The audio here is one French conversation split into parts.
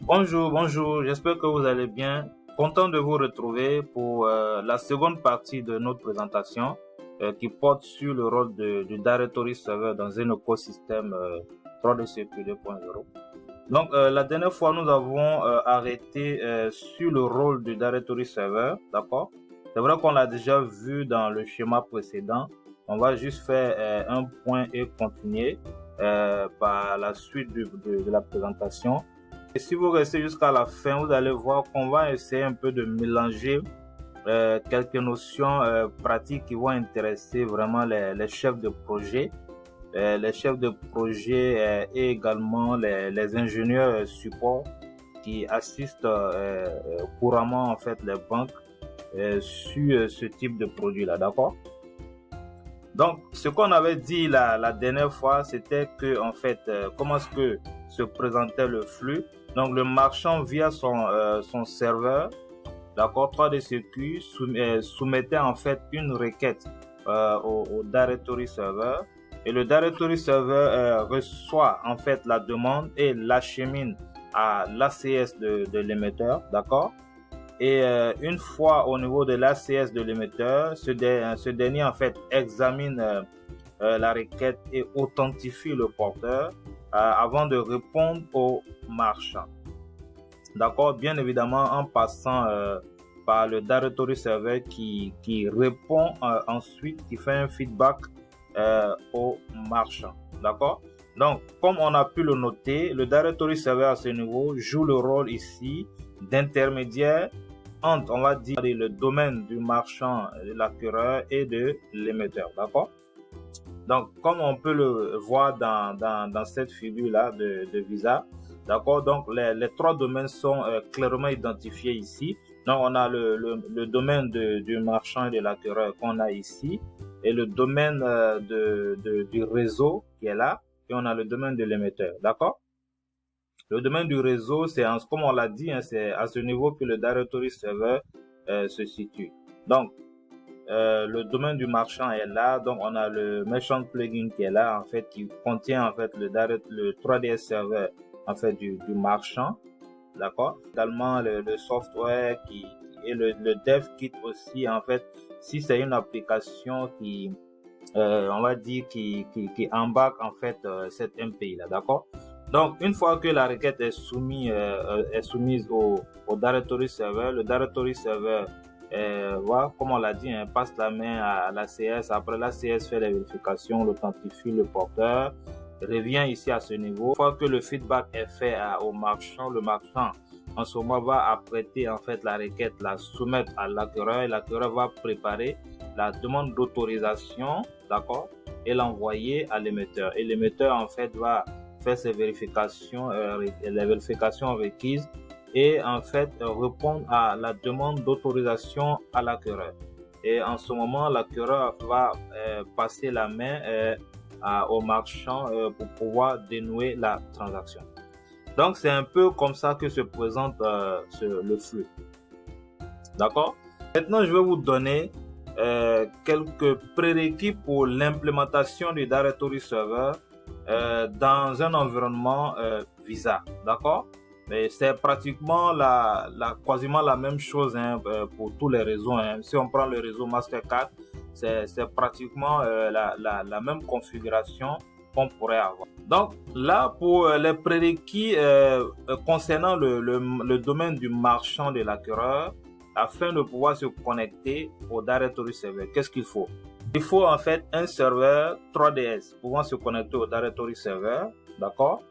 Bonjour, j'espère que vous allez bien. Content de vous retrouver pour la seconde partie de notre présentation qui porte sur le rôle du Directory Server dans un écosystème 3DCP 2.0. Donc, la dernière fois, nous avons arrêté sur le rôle du Directory Server, d'accord? C'est vrai qu'on l'a déjà vu dans le schéma précédent. On va juste faire un point et continuer par la suite de la présentation. Et si vous restez jusqu'à la fin, vous allez voir qu'on va essayer un peu de mélanger quelques notions pratiques qui vont intéresser vraiment les chefs de projet, et également les ingénieurs support qui assistent couramment en fait les banques sur ce type de produit-là, d'accord? Donc, ce qu'on avait dit la dernière fois, c'était que en fait, comment est-ce que se présentait le flux. Donc, le marchand via son serveur, d'accord, 3DCQ soumettait en fait une requête au Directory Server, et le Directory Server reçoit en fait la demande et l'achemine à l'ACS de l'émetteur, d'accord. Et une fois au niveau de l'ACS de l'émetteur, ce dernier en fait examine la requête et authentifie le porteur avant de répondre au marchand. D'accord, bien évidemment en passant par le Directory Server qui répond ensuite, qui fait un feedback au marchand. D'accord. Donc, comme on a pu le noter, le Directory Server à ce niveau joue le rôle ici d'intermédiaire entre, on va dire, le domaine du marchand, de l'acquéreur et de l'émetteur. D'accord. Donc, comme on peut le voir dans cette figure-là de Visa, d'accord, donc les trois domaines sont clairement identifiés ici. Donc, on a le domaine du marchand et de l'acquéreur qu'on a ici, et le domaine du réseau qui est là, et on a le domaine de l'émetteur, d'accord? Le domaine du réseau, comme on l'a dit, hein, c'est à ce niveau que le Directory Server se situe. Donc, le domaine du marchand est là, donc on a le merchant plugin qui est là, en fait, qui contient en fait le 3DS server en fait du marchand, d'accord. Également le software et le dev kit aussi, en fait, si c'est une application qui on va dire qui embarque en fait cette MPI là, d'accord. Donc une fois que la requête est soumise au Directory Server, le Directory Server voilà, comme on l'a dit, hein, passe la main à l'ACS. Après, l'ACS fait les vérifications, l'authentifie le porteur, revient ici à ce niveau. Une fois que le feedback est fait au marchand, le marchand en ce moment va apprêter en fait la requête, la soumettre à l'acquéreur, et l'acquéreur va préparer la demande d'autorisation, d'accord, et l'envoyer à l'émetteur. Et l'émetteur en fait va faire ses vérifications, les vérifications requises, et en fait répondre à la demande d'autorisation à l'acquéreur. Et en ce moment, l'acquéreur va passer la main au marchand pour pouvoir dénouer la transaction. Donc, c'est un peu comme ça que se présente le flux. D'accord? Maintenant, je vais vous donner quelques prérequis pour l'implémentation du Directory Server dans un environnement Visa. D'accord? Mais c'est pratiquement quasiment la même chose hein, pour tous les réseaux. Hein. Si on prend le réseau Mastercard, c'est pratiquement la même configuration qu'on pourrait avoir. Donc là, pour les prérequis concernant le domaine du marchand de l'acquéreur, afin de pouvoir se connecter au Directory Server, qu'est-ce qu'il faut? Il faut en fait un serveur 3DS pouvant se connecter au Directory Server, d'accord?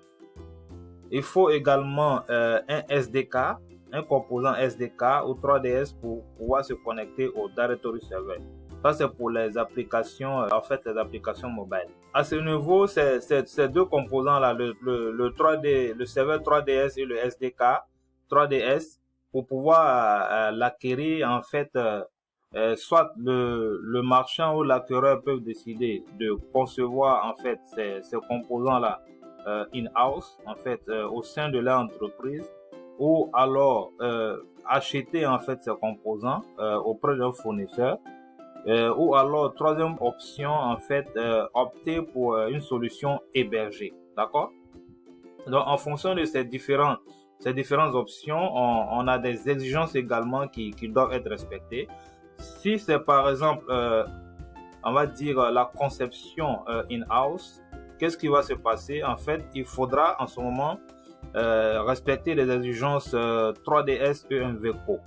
Il faut également un SDK, un composant SDK ou 3DS pour pouvoir se connecter au Directory Server. Ça, c'est pour les applications, en fait, les applications mobiles. À ce niveau, ces deux composants-là, le serveur 3DS et le SDK 3DS, pour pouvoir l'acquérir, en fait, soit le marchand ou l'acquéreur peuvent décider de concevoir, en fait, ces composants-là in-house, en fait, au sein de l'entreprise, ou alors acheter, en fait, ces composants auprès d'un fournisseur. Ou alors, troisième option, en fait, opter pour une solution hébergée. D'accord? Donc, en fonction de ces différentes ces différentes options, on a des exigences également qui doivent être respectées. Si c'est par exemple, on va dire la conception in-house, qu'est-ce qui va se passer? En fait, il faudra en ce moment respecter les exigences 3DS EMVCO,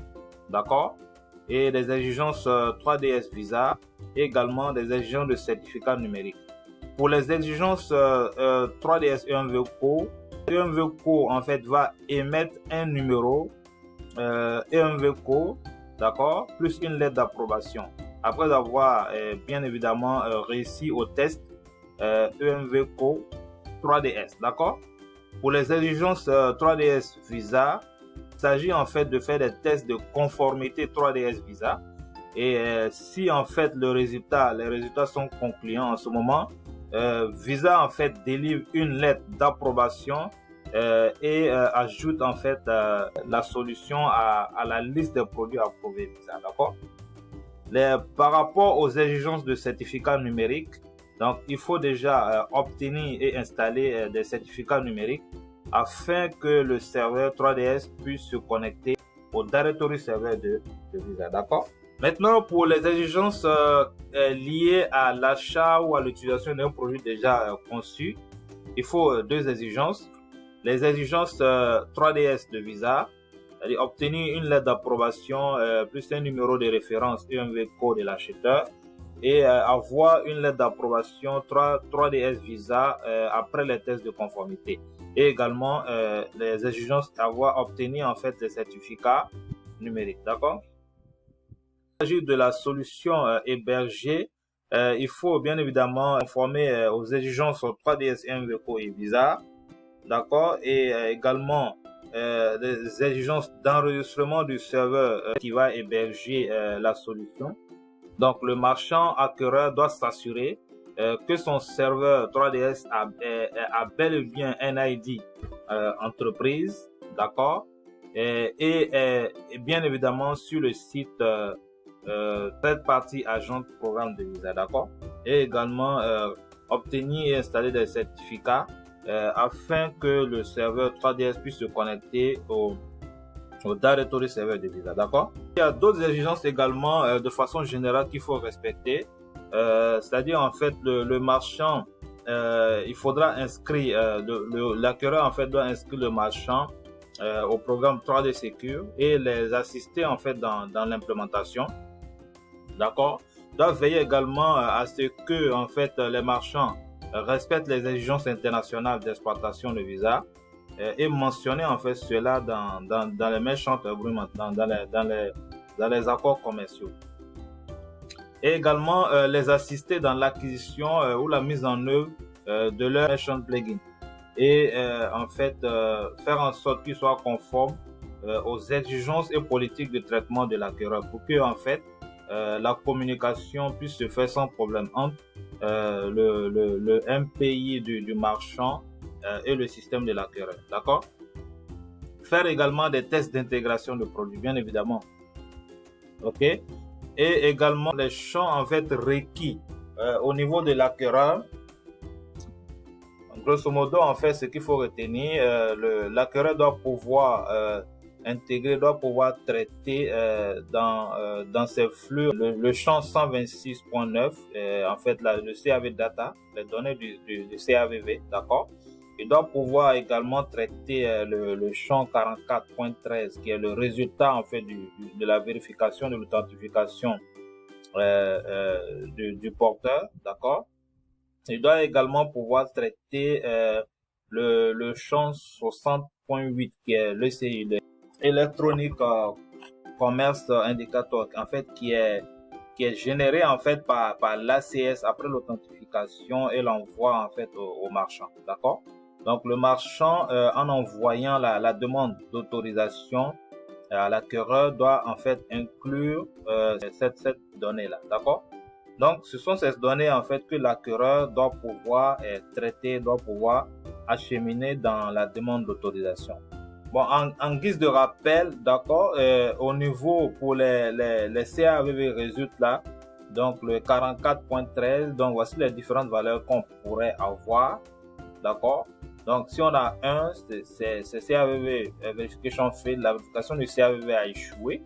d'accord? Et les exigences 3DS Visa, et également des exigences de certificat numérique. Pour les exigences 3DS EMVCO, EMVCO en fait va émettre un numéro EMVCO, d'accord, plus une lettre d'approbation. Après avoir bien évidemment réussi au test EMVCO 3DS, d'accord? Pour les exigences 3DS Visa, il s'agit en fait de faire des tests de conformité 3DS Visa. Et si en fait les résultats sont concluants en ce moment, Visa en fait délivre une lettre d'approbation et ajoute en fait la solution à la liste des produits approuvés Visa, d'accord? Par rapport aux exigences de certificats numériques, donc il faut déjà obtenir et installer des certificats numériques afin que le serveur 3DS puisse se connecter au directory server de Visa, d'accord? Maintenant, pour les exigences liées à l'achat ou à l'utilisation d'un produit déjà conçu, il faut deux exigences. Les exigences 3DS de Visa, c'est-à-dire obtenir une lettre d'approbation plus un numéro de référence EMVCO de l'acheteur et avoir une lettre d'approbation 3DS Visa après les tests de conformité. Et également les exigences avoir obtenu en fait des certificats numériques, d'accord? Il s'agit de la solution hébergée. Il faut bien évidemment conformer aux exigences 3DS EMVCO et Visa, d'accord, et également les exigences d'enregistrement du serveur qui va héberger la solution. Donc le marchand acquéreur doit s'assurer que son serveur 3DS a bel et bien un ID entreprise, d'accord, et bien évidemment sur le site third party agent programme de Visa, d'accord, et également obtenir et installer des certificats afin que le serveur 3DS puisse se connecter au directory server de Visa, d'accord? Il y a d'autres exigences également de façon générale qu'il faut respecter, c'est-à-dire en fait le marchand, il faudra inscrire, l'acquéreur en fait doit inscrire le marchand au programme 3D Secure et les assister en fait dans l'implémentation, d'accord? Doit veiller également à ce que en fait les marchands respectent les exigences internationales d'exploitation de Visa et mentionner en fait cela dans les merchant agreements, dans les accords commerciaux. Et également les assister dans l'acquisition ou la mise en œuvre de leur merchant plugin et en fait faire en sorte qu'ils soient conformes aux exigences et politiques de traitement de l'acquéreur pour que en fait la communication puisse se faire sans problème entre le MPI du marchand et le système de l'acquéreur, d'accord? Faire également des tests d'intégration de produits, bien évidemment, ok? Et également les champs en fait requis au niveau de l'acquéreur. Grosso modo, en fait, ce qu'il faut retenir, l'acquéreur doit pouvoir intégrer, doit pouvoir traiter dans ses flux le champ 126.9, en fait le CAV data, les données du CAVV, d'accord? Il doit pouvoir également traiter le champ 44.13 qui est le résultat en fait de la vérification de l'authentification du porteur, d'accord? Il doit également pouvoir traiter le champ 60.8 qui est l'ECI, Electronic Commerce Indicator, en fait qui est généré en fait par l'ACS après l'authentification et l'envoi en fait au marchand, d'accord? Donc le marchand en envoyant la demande d'autorisation à l'acquéreur doit en fait inclure cette donnée là, d'accord? Donc ce sont ces données en fait que l'acquéreur doit pouvoir traiter, doit pouvoir acheminer dans la demande d'autorisation. Bon, en guise de rappel, d'accord, au niveau pour les CAVV résultats, donc le 44.13, donc voici les différentes valeurs qu'on pourrait avoir, d'accord. Donc, si on a 1, c'est CAVV verification failed, la vérification du CAVV a échoué.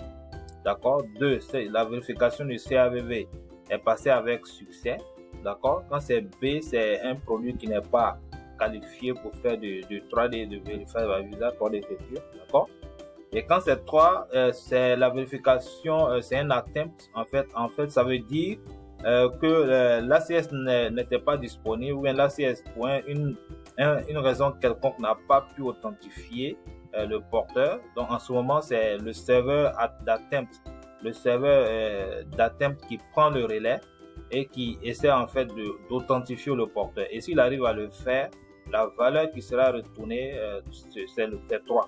D'accord. 2, c'est la vérification du CAVV est passée avec succès. D'accord. Quand c'est B, c'est un produit qui n'est pas qualifié pour faire du 3D, de vérifier la visa 3D feature. D'accord. Et quand c'est 3, c'est la vérification, c'est un attempt. En fait, ça veut dire que l'ACS n'était pas disponible, ou bien l'ACS pour une raison quelconque n'a pas pu authentifier le porteur. Donc en ce moment, c'est le serveur d'attempt, qui prend le relais et qui essaie en fait d'authentifier le porteur. Et s'il arrive à le faire, la valeur qui sera retournée, c'est 3.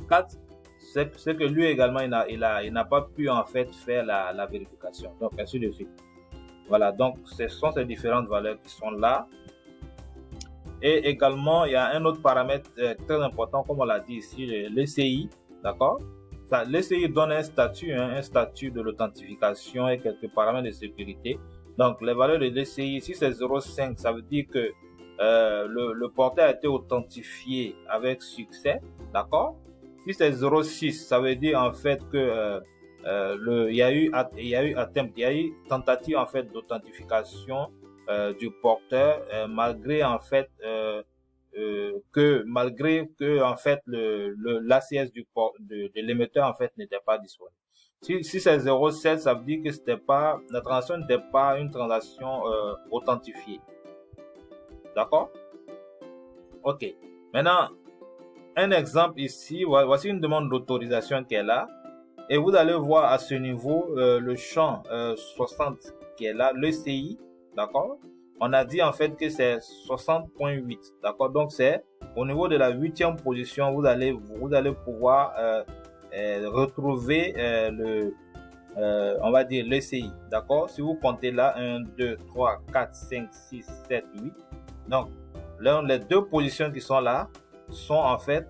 4, c'est que lui également, il n'a pas pu en fait faire la vérification. Donc ainsi de suite. Voilà, donc ce sont ces différentes valeurs qui sont là. Et également, il y a un autre paramètre très important, comme on l'a dit ici, l'ECI, d'accord? L'ECI donne un statut de l'authentification et quelques paramètres de sécurité. Donc, les valeurs de l'ECI, si c'est 0,5, ça veut dire que le porteur a été authentifié avec succès, d'accord? Si c'est 0,6, ça veut dire en fait que il y a eu tentative en fait d'authentification du porteur malgré que en fait l'ACS de l'émetteur en fait n'était pas disponible. Si c'est 0,7, ça veut dire que la transaction n'était pas une transaction authentifiée. D'accord? Ok. Maintenant, un exemple ici, voici une demande d'autorisation qui est là. Et vous allez voir à ce niveau le champ 60 qui est là, l'ECI, d'accord? On a dit en fait que c'est 60.8, d'accord? Donc c'est au niveau de la 8e position, vous allez pouvoir retrouver on va dire l'ECI, d'accord? Si vous comptez là, 1, 2, 3, 4, 5, 6, 7, 8. Donc, les deux positions qui sont là sont en fait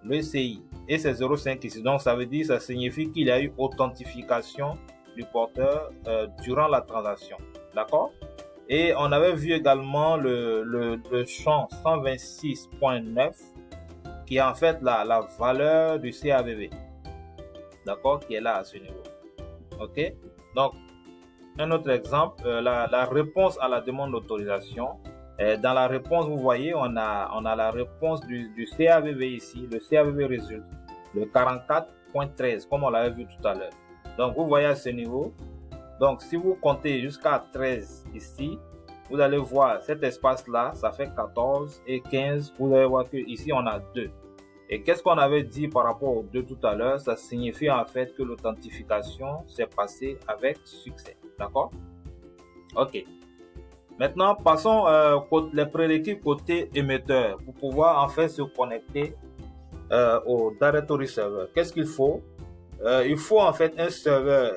l'ECI. Et c'est 0,5 ici. Donc, ça signifie qu'il y a eu authentification du porteur durant la transaction. D'accord? Et on avait vu également le champ 126.9 qui est en fait la valeur du CAVV. D'accord? Qui est là à ce niveau. OK? Donc, un autre exemple, la réponse à la demande d'autorisation. Dans la réponse, vous voyez, on a la réponse du CAVV ici, le CAVV résulte, le 44.13, comme on l'avait vu tout à l'heure. Donc, vous voyez à ce niveau. Donc, si vous comptez jusqu'à 13 ici, vous allez voir cet espace-là, ça fait 14 et 15. Vous allez voir que ici, on a 2. Et qu'est-ce qu'on avait dit par rapport aux 2 tout à l'heure? Ça signifie en fait que l'authentification s'est passée avec succès. D'accord? OK. Maintenant, passons les prérequis côté émetteur pour pouvoir en fait se connecter au Directory Server. Qu'est-ce qu'il faut? Il faut en fait un serveur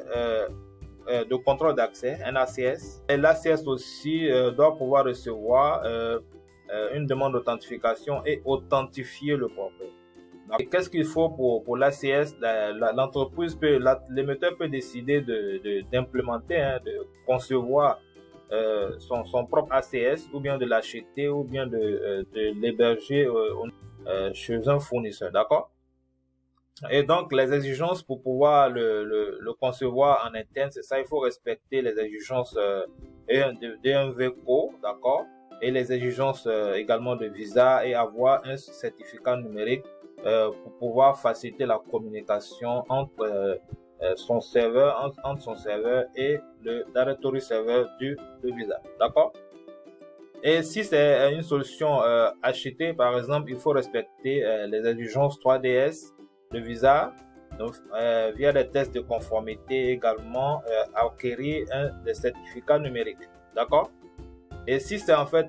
de contrôle d'accès, un ACS. Et l'ACS aussi doit pouvoir recevoir une demande d'authentification et authentifier le porteur. Qu'est-ce qu'il faut pour l'ACS? L'entreprise l'émetteur peut décider d'implémenter, de concevoir son propre ACS, ou bien de l'acheter, ou bien de l'héberger chez un fournisseur, d'accord? Et donc, les exigences pour pouvoir le concevoir en interne, c'est ça, il faut respecter les exigences d'ENVCO, d'accord? Et les exigences également de visa, et avoir un certificat numérique pour pouvoir faciliter la communication entre son serveur et le Directory Server de visa, d'accord? Et si c'est une solution achetée, par exemple, il faut respecter les exigences 3DS de visa, donc via des tests de conformité, également acquérir des certificats numériques, d'accord? Et si c'est en fait,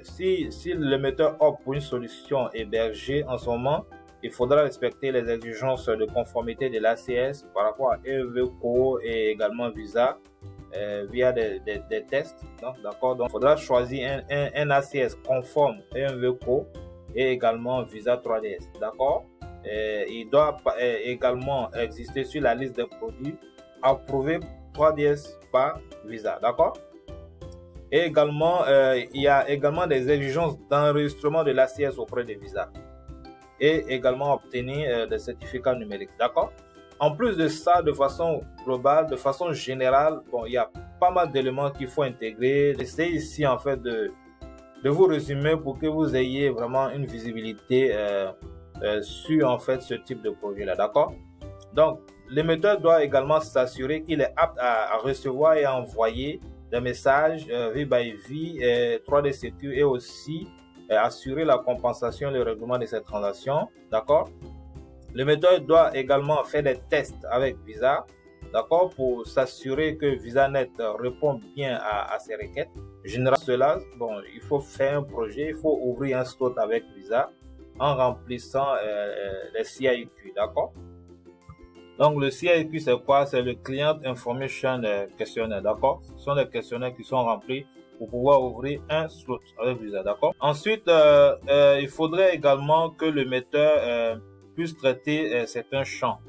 si l'émetteur opte pour une solution hébergée en ce moment, il faudra respecter les exigences de conformité de l'ACS par rapport à EVCO et également Visa via des tests. D'accord? Donc, il faudra choisir un ACS conforme EVCO et également Visa 3DS. D'accord? Il doit également exister sur la liste des produits approuvés 3DS par Visa. D'accord? Et également, il y a également des exigences d'enregistrement de l'ACS auprès de Visa et également obtenir des certificats numériques. D'accord? En plus de ça, de façon globale, de façon générale, bon, il y a pas mal d'éléments qu'il faut intégrer. J'essaie ici en fait de vous résumer pour que vous ayez vraiment une visibilité sur en fait ce type de projet-là. D'accord? Donc, l'émetteur doit également s'assurer qu'il est apte à recevoir et à envoyer des messages V-by-V, 3D Secure et aussi assurer la compensation et le règlement de ces transactions. D'accord? L'émetteur doit également faire des tests avec Visa, d'accord, pour s'assurer que VisaNet répond bien à ces requêtes. Généralement, cela, bon, il faut faire un projet, il faut ouvrir un slot avec Visa en remplissant les CIQ, d'accord? Donc, le CIQ, c'est quoi? C'est le Client Information Questionnaire, d'accord? Ce sont des questionnaires qui sont remplis pour pouvoir ouvrir un slot avec Visa, d'accord? Ensuite, il faudrait également que l'émetteur puisse traiter certains champs,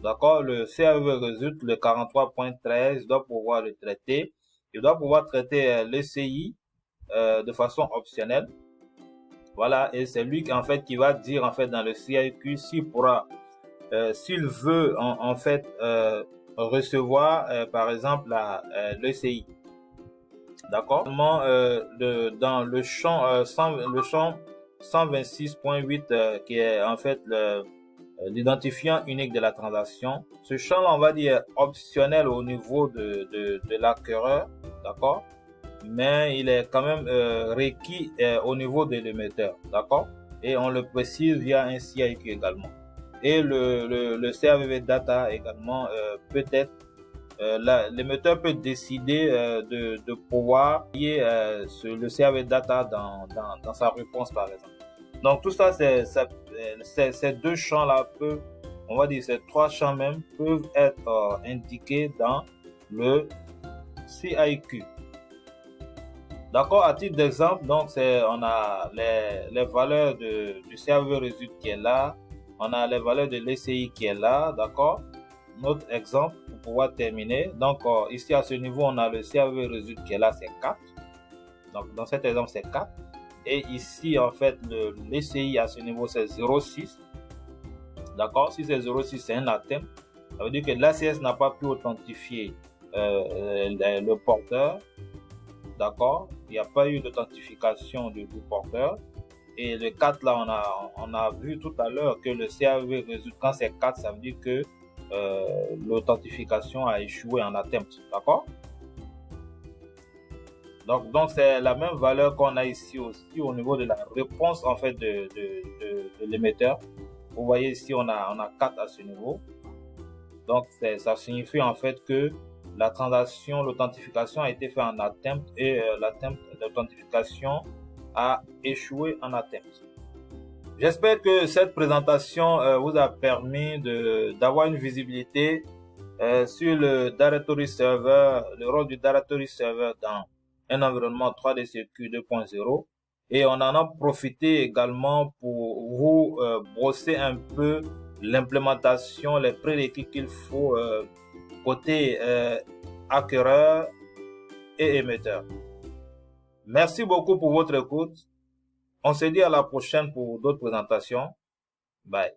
d'accord? Le CAV résulte le 43.13 doit pouvoir le traiter. Il doit pouvoir traiter l'ECI de façon optionnelle. Voilà, et c'est lui en fait qui va dire en fait dans le CIQ s'il pourra s'il veut en fait recevoir par exemple l'ECI. D'accord? Dans le champ 126.8 qui est en fait l'identifiant unique de la transaction. Ce champ-là, on va dire optionnel au niveau de l'acquéreur, d'accord? Mais il est quand même requis au niveau de l'émetteur, d'accord? Et on le précise via un CIQ également. Et le CAVV data également peut-être l'émetteur peut décider de pouvoir lier le CAVV data dans sa réponse par exemple. Donc tout ça, ces deux champs-là peuvent, on va dire ces trois champs même peuvent être indiqués dans le CIQ. D'accord, à titre d'exemple, donc on a les valeurs du CAV résulte qui est là, on a les valeurs de l'ECI qui est là, d'accord. Notre exemple pour pouvoir terminer. Donc ici à ce niveau, on a le CAV résulte qui est là, c'est 4. Donc dans cet exemple, c'est 4. Et ici, en fait, l'ECI à ce niveau, c'est 0,6. D'accord? Si c'est 0,6, c'est un atteinte. Ça veut dire que l'ACS n'a pas pu authentifier le porteur. D'accord? Il n'y a pas eu d'authentification du porteur. Et le 4, là, on a vu tout à l'heure que le CAV résulte, quand c'est 4, ça veut dire que l'authentification a échoué en atteinte. D'accord? Donc c'est la même valeur qu'on a ici aussi au niveau de la réponse en fait de l'émetteur. Vous voyez ici on a 4 à ce niveau. Donc ça signifie en fait que la transaction, l'authentification a été faite en attempt et l'authentification a échoué en attempt. J'espère que cette présentation vous a permis d'avoir une visibilité sur le Directory Server, le rôle du Directory Server dans un environnement 3D Secure 2.0 et on en a profité également pour vous brosser un peu l'implémentation, les prérequis qu'il faut côté acquéreur et émetteur. Merci beaucoup pour votre écoute. On se dit à la prochaine pour d'autres présentations. Bye.